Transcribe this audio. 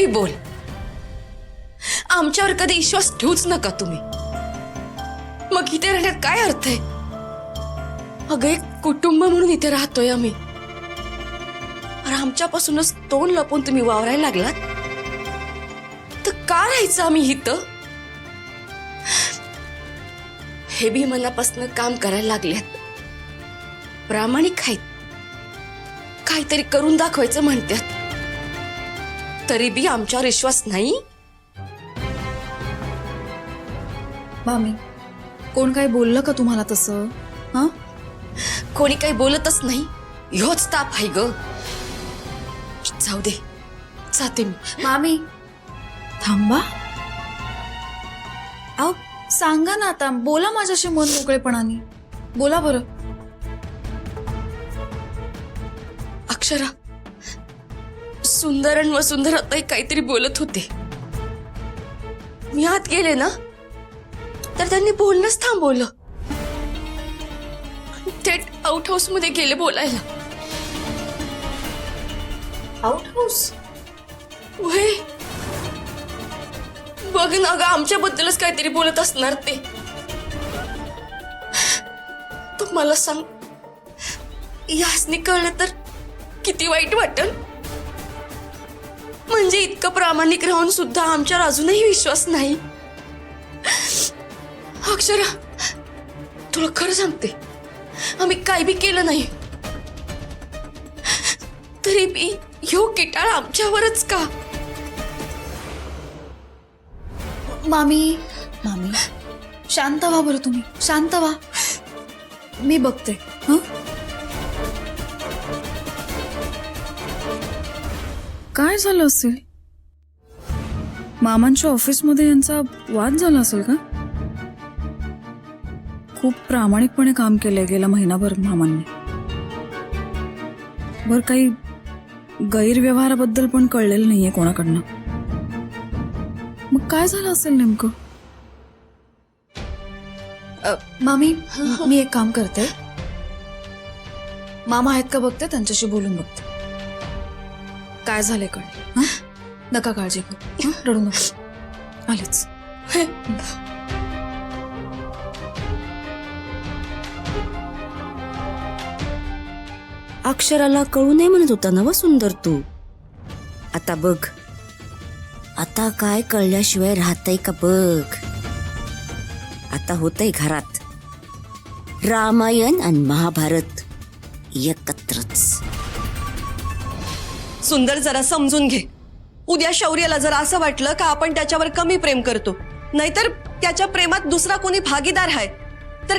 काही बोल, आमच्यावर कधी विश्वास ठेवूच नका तुम्ही. मग इथे राहण्यात काय अर्थ आहे? अगं एक कुटुंब म्हणून इथे राहतोय आम्ही. अरे आमच्यापासूनच तोंड लपून तुम्ही वावरायला लागलात तर का राहायचं आम्ही इथं? हे बी मनापासून काम करायला लागल्यात, प्रामाणिक आहेत, काहीतरी करून दाखवायचं म्हणतात, तरी बी आमच्यावर विश्वास नाही. मामी, कोण काय बोललं का तुम्हाला तसं? हा, कोणी काही बोलतच नाही, ह्योच ताप आहे ग. जाऊ दे, जाते मी. मामी थांबा. अहो सांगा ना आता, बोला माझ्याशी मन मोकळेपणाने, बोला बरं. अक्षरा, सुंदर आणि वसुंधरा ताई काहीतरी बोलत होते. मी आत गेले ना तर त्यांनी बोलणंच थांबवलं, थेट आउट हाऊस मध्ये गेले बोलायला. Out house? वय बघ ना ग, आमच्याबद्दलच काहीतरी बोलत असणार ते. तू मला सांग, यासनी कळलं तर किती वाईट वाटेल. म्हणजे इतकं प्रामाणिक राहून सुद्धा आमच्यावर अजूनही विश्वास नाही. अक्षरा, तुला खरं सांगते, आम्ही काय बी केलं नाही, तरी बी ह्यो किटाळ आमच्यावरच का? मामी, मामी शांत व्हा बरं, तुम्ही शांत व्हा, मी बघते. हं, काय झालं असेल? मामांच्या ऑफिसमध्ये यांचा वाद झाला असेल का? खूप प्रामाणिकपणे काम केलंय गेला महिनाभर मामांनी. बर, काही गैरव्यवहाराबद्दल पण कळलेलं नाहीये कोणाकडनं. मग काय झालं असेल नेमकं? मामी, मी एक काम करते, मामा आहेत का बघते, त्यांच्याशी बोलून बघते काय झालंय कळ. नका काळजी करू, रडू नका, आलेच. अक्षराला कळू नये म्हणत होता ना व सुंदर तू. आता बघ, आता काय कळल्याशिवाय राहतय का बघ. आता होतंय घरात रामायण आणि महाभारत एकत्रच. सुंदर, जरा समजून घे. उद्या शौर्याला जर असं वाटलं का आपण त्याच्यावर कमी प्रेम करतो, नाहीतर त्याच्या प्रेमात दुसरा कोणी भागीदार आहे, तर